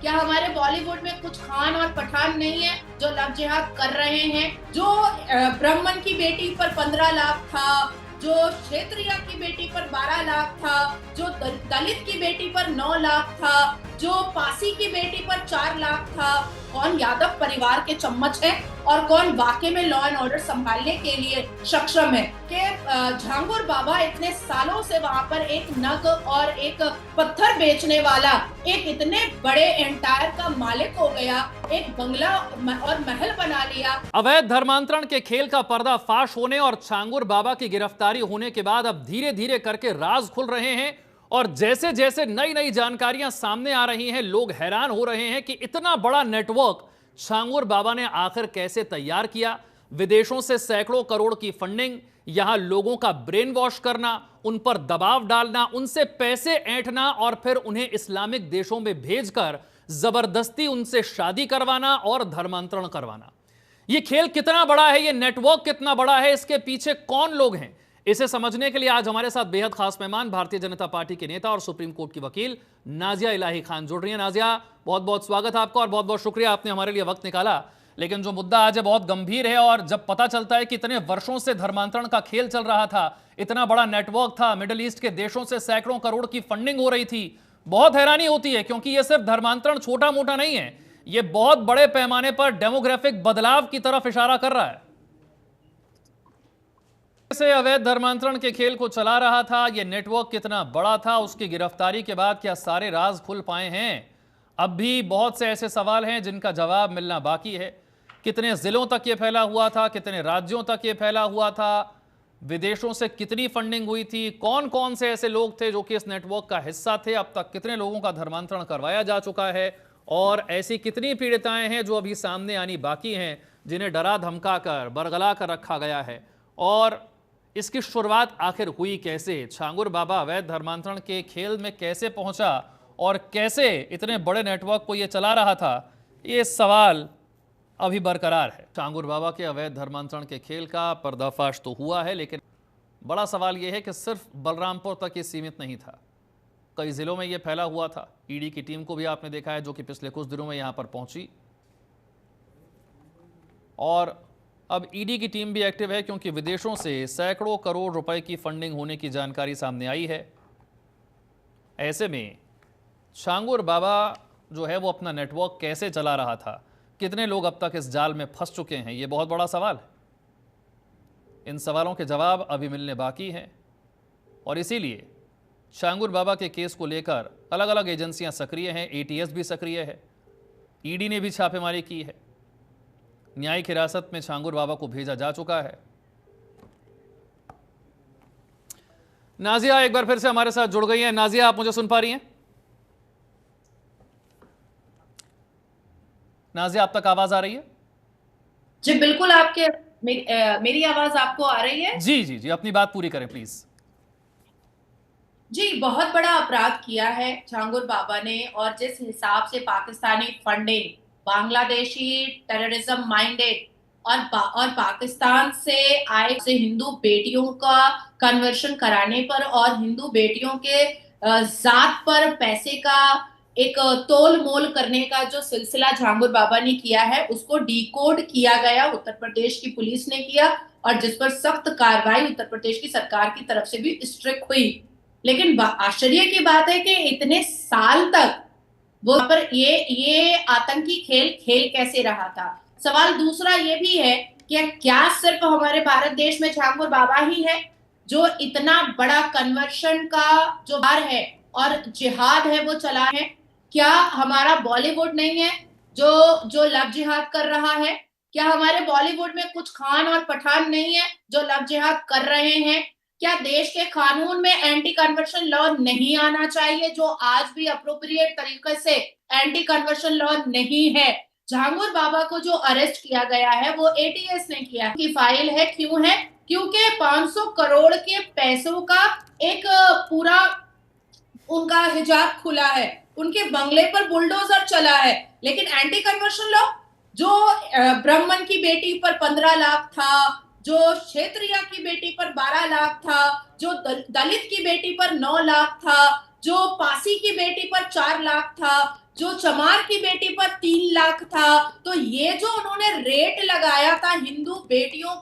क्या हमारे बॉलीवुड में कुछ खान और पठान नहीं है जो लव जिहाद कर रहे हैं? जो ब्राह्मण की बेटी पर 15 लाख था, जो क्षेत्रीय की बेटी पर 12 लाख था, जो दलित की बेटी पर 9 लाख था, जो पासी की बेटी पर 4 लाख था, कौन यादव परिवार के चम्मच है और कौन वाकई में लॉ एंड ऑर्डर संभालने के लिए सक्षम है? कि झांगुर बाबा इतने सालों से वहां पर एक नग और एक पत्थर बेचने वाला एक इतने बड़े एंटायर का मालिक हो गया, एक बंगला और महल बना लिया। अवैध धर्मांतरण के खेल का पर्दाफाश होने और छांगुर बाबा की गिरफ्तारी होने के बाद अब धीरे धीरे करके राज खुल रहे हैं और जैसे जैसे नई नई जानकारियां सामने आ रही हैं, लोग हैरान हो रहे हैं कि इतना बड़ा नेटवर्क छांगुर बाबा ने आखिर कैसे तैयार किया। विदेशों से सैकड़ों करोड़ की फंडिंग, यहां लोगों का ब्रेन वॉश करना, उन पर दबाव डालना, उनसे पैसे ऐंठना और फिर उन्हें इस्लामिक देशों में भेजकर जबरदस्ती उनसे शादी करवाना और धर्मांतरण करवाना। यह खेल कितना बड़ा है, यह नेटवर्क कितना बड़ा है, इसके पीछे कौन लोग हैं, इसे समझने के लिए आज हमारे साथ बेहद खास मेहमान भारतीय जनता पार्टी के नेता और सुप्रीम कोर्ट की वकील नाजिया इलाही खान जुड़ रही हैं। नाजिया, बहुत बहुत स्वागत है आपका और बहुत बहुत शुक्रिया आपने हमारे लिए वक्त निकाला। लेकिन जो मुद्दा आज है बहुत गंभीर है और जब पता चलता है कि इतने वर्षों से धर्मांतरण का खेल चल रहा था, इतना बड़ा नेटवर्क था, मिडिल ईस्ट के देशों से सैकड़ों करोड़ की फंडिंग हो रही थी, बहुत हैरानी होती है क्योंकि यह सिर्फ धर्मांतरण छोटा मोटा नहीं है, यह बहुत बड़े पैमाने पर डेमोग्राफिक बदलाव की तरफ इशारा कर रहा है। से अवैध धर्मांतरण के खेल को चला रहा था, यह नेटवर्क कितना बड़ा था, उसकी गिरफ्तारी के बाद क्या सारे राज खुल पाए हैं? अब भी बहुत से ऐसे सवाल हैं जिनका जवाब मिलना बाकी है। कितने जिलों तक यह फैला हुआ था, कितने राज्यों तक यह फैला हुआ था, विदेशों से कितनी फंडिंग हुई थी, कौन कौन से ऐसे लोग थे जो कि इस नेटवर्क का हिस्सा थे, अब तक कितने लोगों का धर्मांतरण करवाया जा चुका है और ऐसी कितनी पीड़िताएं हैं जो अभी सामने आनी बाकी हैं, जिन्हें डरा धमका कर बरगला कर रखा गया है। और इसकी शुरुआत आखिर हुई कैसे, छांगुर बाबा अवैध धर्मांतरण के खेल में कैसे पहुंचा और कैसे इतने बड़े नेटवर्क को यह चला रहा था, ये सवाल अभी बरकरार है। छांगुर बाबा के अवैध धर्मांतरण के खेल का पर्दाफाश तो हुआ है, लेकिन बड़ा सवाल यह है कि सिर्फ बलरामपुर तक ये सीमित नहीं था, कई जिलों में यह फैला हुआ था। ईडी की टीम को भी आपने देखा है जो कि पिछले कुछ दिनों में यहां पर पहुंची और अब ईडी की टीम भी एक्टिव है क्योंकि विदेशों से सैकड़ों करोड़ रुपए की फंडिंग होने की जानकारी सामने आई है। ऐसे में छांगुर बाबा जो है वो अपना नेटवर्क कैसे चला रहा था, कितने लोग अब तक इस जाल में फंस चुके हैं, ये बहुत बड़ा सवाल है। इन सवालों के जवाब अभी मिलने बाकी हैं और इसीलिए छांगुर बाबा के केस को लेकर अलग अलग एजेंसियां सक्रिय हैं, एटीएस भी सक्रिय है, ईडी ने भी छापेमारी की है, न्यायिक हिरासत में छांगुर बाबा को भेजा जा चुका है। नाजिया एक बार फिर से हमारे साथ जुड़ गई हैं। नाजिया, आप मुझे सुन पा रही हैं? नाजिया, आप तक आवाज आ रही है? जी बिल्कुल, आपके मेरी आवाज आपको आ रही है? जी जी जी, अपनी बात पूरी करें प्लीज। जी, बहुत बड़ा अपराध किया है झांगुर बाबा ने और जिस हिसाब से Pakistani funding, Bangladeshi terrorism minded और पाकिस्तान से आए से हिंदू बेटियों का कन्वर्शन कराने पर और हिंदू बेटियों के जात पर पैसे का एक तोल मोल करने का जो सिलसिला झांगुर बाबा ने किया है, उसको डिकोड किया गया, उत्तर प्रदेश की पुलिस ने किया और जिस पर सख्त कार्रवाई उत्तर प्रदेश की सरकार की तरफ से भी स्ट्रिक्ट हुई। लेकिन आश्चर्य की बात है कि इतने साल तक वो पर ये आतंकी खेल खेल कैसे रहा था। सवाल दूसरा ये भी है कि क्या सिर्फ हमारे भारत देश में झांगुर बाबा ही है जो इतना बड़ा कन्वर्शन का जो बार है और जिहाद है वो चला है? क्या हमारा बॉलीवुड नहीं है जो जो लव जिहाद कर रहा है? क्या हमारे बॉलीवुड में कुछ खान और पठान नहीं है जो लव जिहाद कर रहे हैं? क्या देश के कानून में एंटी कन्वर्शन लॉ नहीं आना चाहिए जो आज भी अप्रोप्रिएट तरीके से एंटी कन्वर्शन लॉ नहीं है? झांगुर बाबा को जो अरेस्ट किया गया है वो एटीएस ने किया की फाइल है। क्यों है? क्योंकि 500 करोड़ के पैसों का एक पूरा उनका हिजाब खुला है, उनके बंगले पर बुलडोजर चला है, लेकिन एंटी कन्वर्शन लॉ जो ब्राह्मण की बेटी पर 15 लाख था, जो क्षेत्रीय की बेटी पर 12 लाख था, जो दलित की बेटी पर 9 लाख था, जो पासी की बेटी पर 4 लाख था, जो चमार की बेटी पर 3 लाख था। तो ये जो उन्होंने रेट लगाया था हिंदू बेटियों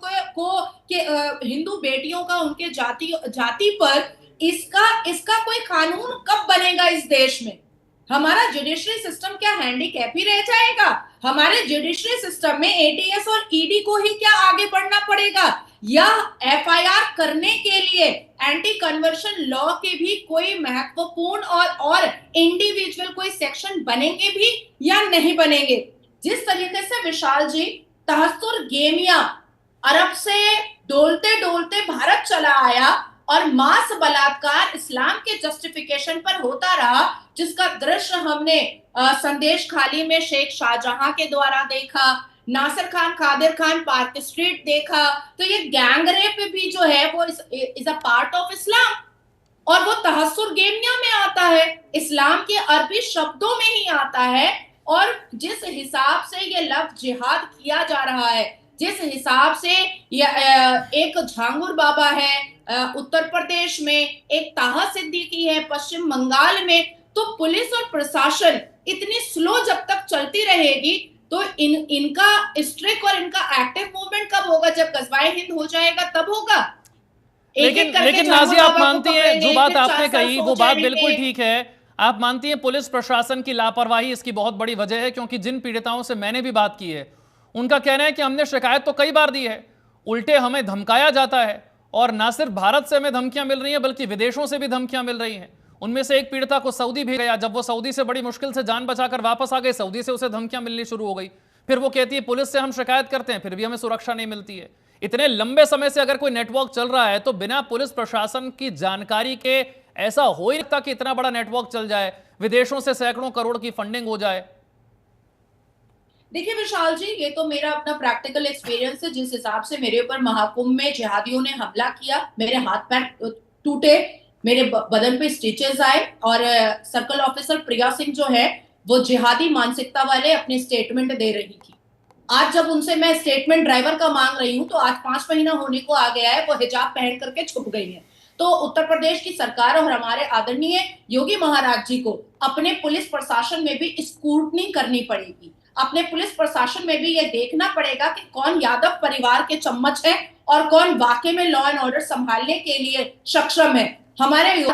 हिंदू बेटियों का उनके जाति जाति पर, इसका इसका कोई कानून कब बनेगा इस देश में? हमारा जुडिशरी सिस्टम क्या हैंडीकैप ही रह जाएगा? हमारे जुडिशरी सिस्टम में एटीएस और ईडी को ही क्या आगे बढ़ना पड़ेगा, या एफआईआर करने के लिए एंटी कन्वर्शन लॉ के भी कोई महत्वपूर्ण और इंडिविजुअल कोई सेक्शन बनेंगे भी या नहीं बनेंगे? जिस तरीके से विशाल जी तहस्सुर गेमिया अरब से डोलते डोलते भारत चला आया और मास बलात्कार इस्लाम के जस्टिफिकेशन पर होता रहा, जिसका दृश्य हमने संदेश खाली में शेख शाहजहां के द्वारा देखा, नासिर खान कादिर खान पार्क स्ट्रीट देखा। तो ये गैंग रेप भी जो है वो is a part of Islam, और वो तहस्सुर गेमिया में आता है, इस्लाम के अरबी शब्दों में ही आता है। और जिस हिसाब से ये लफ्ज जिहाद किया जा रहा है, जिस हिसाब से एक झांगुर बाबा है उत्तर प्रदेश में, एक ताहा सिद्दीकी है पश्चिम बंगाल में, तो पुलिस और प्रशासन इतनी स्लो जब तक चलती रहेगी तो इनका स्ट्रिक और इनका एक्टिव मूवमेंट कब होगा? जब गजवाए हिंद हो जाएगा तब होगा। लेकिन नाज़िया, आप मानती हैं जो बात आपने कही वो बात बिल्कुल ठीक है। आप मानती हैं पुलिस प्रशासन की लापरवाही इसकी बहुत बड़ी वजह है, क्योंकि जिन पीड़िताओं से मैंने भी बात की है उनका कहना है कि हमने शिकायत तो कई बार दी है, उल्टे हमें धमकाया जाता है, और ना सिर्फ भारत से हमें धमकियां मिल रही हैं बल्कि विदेशों से भी धमकियां मिल रही हैं। उनमें से एक पीड़िता को सऊदी भेजा गया, जब वो सऊदी से बड़ी मुश्किल से जान बचाकर वापस आ गई, सऊदी से उसे धमकियां मिलनी शुरू हो गई। फिर वो कहती है पुलिस से हम शिकायत करते हैं फिर भी हमें सुरक्षा नहीं मिलती है। इतने लंबे समय से अगर कोई नेटवर्क चल रहा है तो बिना पुलिस प्रशासन की जानकारी के ऐसा हो ही नहीं सकता कि इतना बड़ा नेटवर्क चल जाए, विदेशों से सैकड़ों करोड़ की फंडिंग हो जाए। देखिए विशाल जी, ये तो मेरा अपना प्रैक्टिकल एक्सपीरियंस है। जिस हिसाब से मेरे ऊपर महाकुंभ में जिहादियों ने हमला किया, मेरे हाथ पैर टूटे, मेरे बदन पे स्टिचेस आए, और सर्कल ऑफिसर प्रिया सिंह जो है वो जिहादी मानसिकता वाले अपने स्टेटमेंट दे रही थी। आज जब उनसे मैं स्टेटमेंट ड्राइवर का मांग रही हूँ तो आज 5 महीना होने को आ गया है, वो हिजाब पहन करके छुप गई है। तो उत्तर प्रदेश की सरकार और हमारे आदरणीय योगी महाराज जी को अपने पुलिस प्रशासन में भी स्क्रूटनी करनी पड़ेगी। अपने पुलिस प्रशासन में भी ये देखना पड़ेगा कि कौन यादव परिवार के चम्मच है और कौन वाकई में लॉ एंड ऑर्डर संभालने के लिए सक्षम है। हमारे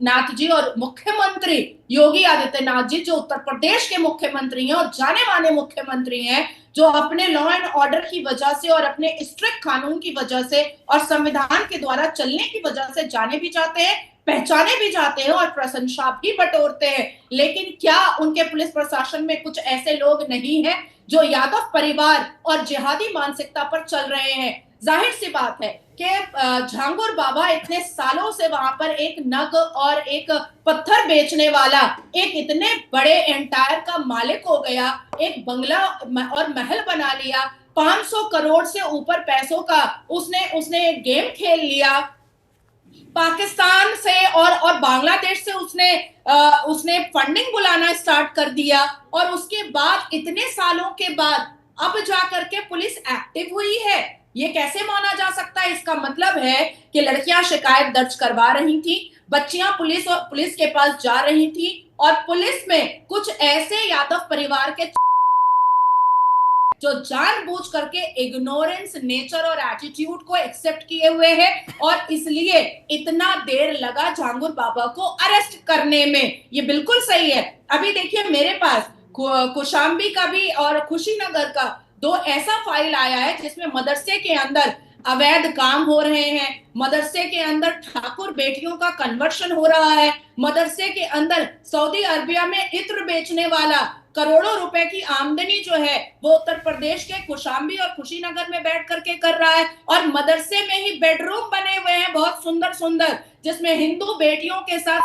नाथ जी और मुख्यमंत्री योगी आदित्यनाथ जी, जो उत्तर प्रदेश के मुख्यमंत्री हैं और जाने माने मुख्यमंत्री हैं, जो अपने लॉ एंड ऑर्डर की वजह से और अपने स्ट्रिक्ट कानून की वजह से और संविधान के द्वारा चलने की वजह से जाने भी जाते हैं, पहचाने भी जाते हैं और प्रशंसा भी बटोरते हैं। लेकिन क्या उनके पुलिस प्रशासन में कुछ ऐसे लोग नहीं हैं जो यादव परिवार और जिहादी मानसिकता पर चल रहे हैं? जाहिर सी बात है कि झांगुर बाबा इतने सालों से वहां पर एक नग और एक पत्थर बेचने वाला एक इतने बड़े एंटायर का मालिक हो गया, एक बंगला और महल बना लिया, 500 करोड़ से ऊपर पैसों का उसने गेम खेल लिया। पाकिस्तान से और बांग्लादेश से उसने फंडिंग बुलाना स्टार्ट कर दिया, और उसके बाद इतने सालों के बाद अब जाकर के पुलिस एक्टिव हुई है। ये कैसे माना जा सकता है? इसका मतलब है कि लड़कियां शिकायत दर्ज करवा रही थी, बच्चियां पुलिस के पास जा रही थी, और पुलिस में कुछ ऐसे यादव परिवार के जो जानबूझ करके इग्नोरेंस नेचर और एटीट्यूड को एक्सेप्ट किए हुए हैं, और इसलिए इतना देर लगा झांगुर बाबा को अरेस्ट करने में। ये बिल्कुल सही है। अभी देखिए मेरे पास कौशाम्बी का भी और कुशीनगर का 2 ऐसा फाइल आया है जिसमें मदरसे के अंदर अवैध काम हो रहे हैं, मदरसे के अंदर ठाकुर बेटियों का कन्वर्शन हो रहा है, मदरसे के अंदर सऊदी अरबिया में इत्र बेचने वाला करोड़ों रुपए की आमदनी जो है वो उत्तर प्रदेश के कौशाम्बी और कुशीनगर में बैठ करके कर रहा है, और मदरसे में ही बेडरूम बने हुए हैं बहुत सुंदर सुंदर, जिसमें हिंदू बेटियों के साथ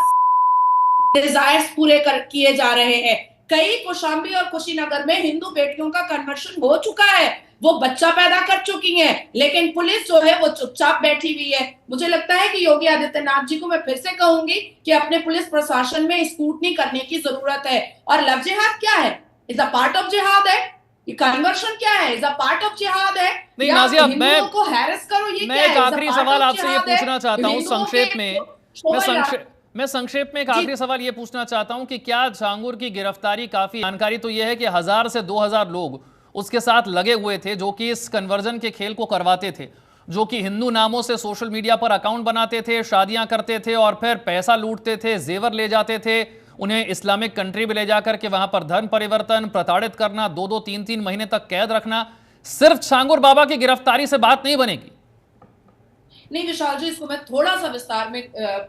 डिजायर्स पूरे किए जा रहे हैं। कई कौशाम्बी और कुशीनगर में हिंदू बेटियों का कन्वर्शन हो चुका है, वो बच्चा पैदा कर चुकी हैं, लेकिन पुलिस जो है वो चुपचाप बैठी हुई है। मुझे लगता है कि योगी आदित्यनाथ जी को मैं फिर से कहूंगी कि अपने पुलिस प्रशासन में स्क्रूटनी करने की जरूरत है। और लव जिहाद क्या है? इज अ पार्ट ऑफ जिहाद है। ये कन्वर्शन क्या है? इज अ पार्ट ऑफ जिहाद है। नहीं नाज़िया, हिंदुओं को हैरेस करो, ये मैं एक आखिरी सवाल आपसे ये पूछना चाहता हूँ संक्षेप में। मैं संक्षेप में एक जी। आखिरी सवाल ये पूछना चाहता हूं कि क्या झांगुर की गिरफ्तारी, काफी जानकारी तो यह है कि 1000 से 2000 लोग उसके साथ लगे हुए थे जो कि इस कन्वर्जन के खेल को करवाते थे, जो कि हिंदू नामों से सोशल मीडिया पर अकाउंट बनाते थे, शादियां करते थे और फिर पैसा लूटते थे, जेवर ले जाते थे, उन्हें इस्लामिक कंट्री में ले जाकर के वहां पर धर्म परिवर्तन, प्रताड़ित करना, 2-2 3-3 महीने तक कैद रखना। सिर्फ छांगुर बाबा की गिरफ्तारी से बात नहीं बनेगी। नहीं विशाल जी, इसको मैं थोड़ा सा विस्तार में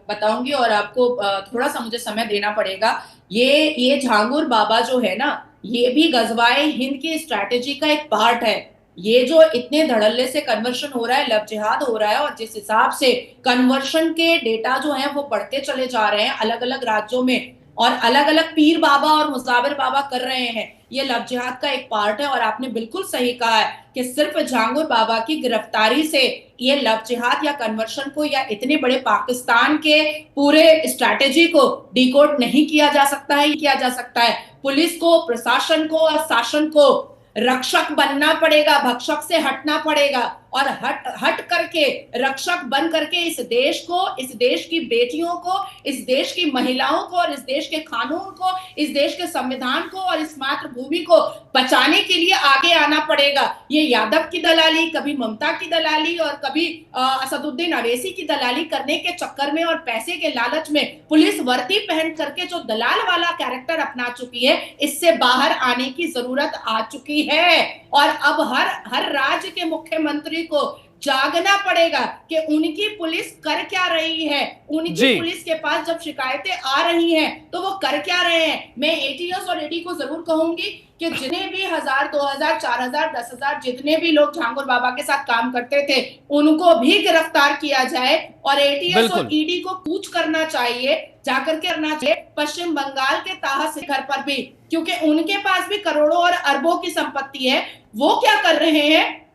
बताऊंगी और आपको थोड़ा सा मुझे समय देना पड़ेगा। ये झांगुर बाबा जो है ना, ये भी गजवाए हिंद की स्ट्रैटेजी का एक पार्ट है। ये जो इतने धड़ल्ले से कन्वर्शन हो रहा है, लव जिहाद हो रहा है, और जिस हिसाब से कन्वर्शन के डेटा जो है वो बढ़ते चले जा रहे हैं अलग अलग राज्यों में, और अलग अलग पीर बाबा और मुसाविर बाबा कर रहे हैं, ये लव जिहाद का एक पार्ट है। और आपने बिल्कुल सही कहा है कि सिर्फ झांगुर बाबा की गिरफ्तारी से ये लव जिहाद या कन्वर्शन को या इतने बड़े पाकिस्तान के पूरे स्ट्रैटेजी को डिकोड नहीं किया जा सकता है। किया जा सकता है पुलिस को, प्रशासन को और शासन को रक्षक बनना पड़ेगा, भक्षक से हटना पड़ेगा, और हट करके रक्षक बन करके इस देश को, इस देश की बेटियों को, इस देश की महिलाओं को और इस देश के कानून को, इस देश के संविधान को और इस मातृभूमि को बचाने के लिए आगे आना पड़ेगा। ये यादव की दलाली, कभी ममता की दलाली और कभी असदुद्दीन अवैसी की दलाली करने के चक्कर में और पैसे के लालच में पुलिस वर्दी पहन करके जो दलाल वाला कैरेक्टर अपना चुकी है, इससे बाहर आने की जरूरत आ चुकी है। और अब हर राज्य के मुख्यमंत्री को जागना पड़ेगा कि उनकी पुलिस कर क्या रही है। उनकी पुलिस के पास जब शिकायतें आ रही हैं तो वो कर क्या रहे हैं। मैं एटीएस और ईडी को जरूर कहूंगी कि जितने भी 1000, 2000, 4000, 10,000 जितने भी लोग झांगुर बाबा के साथ काम करते थे, उनको भी गिरफ्तार किया जाए और एटीएस और ईडी को पूछ करना चाहिए, जाकर के करना चाहिए पश्चिम बंगाल के ताहा शिखर पर भी, क्योंकि उनके पास भी करोड़ों और अरबों की संपत्ति है। वो क्या कर रहे हैं,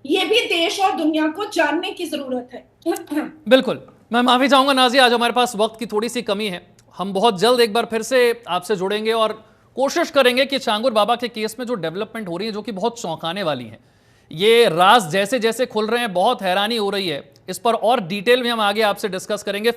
ये भी देश और दुनिया को जानने की जरूरत है। बिल्कुल, मैं माफी चाहूंगा नाज़िया, आज हमारे पास वक्त की थोड़ी सी कमी है। हम बहुत जल्द एक बार फिर से आपसे जुड़ेंगे और कोशिश करेंगे कि छांगुर बाबा के केस में जो डेवलपमेंट हो रही है, जो कि बहुत चौंकाने वाली है, ये राज जैसे जैसे खुल रहे हैं, बहुत हैरानी हो रही है। इस पर और डिटेल में हम आगे आपसे डिस्कस करेंगे।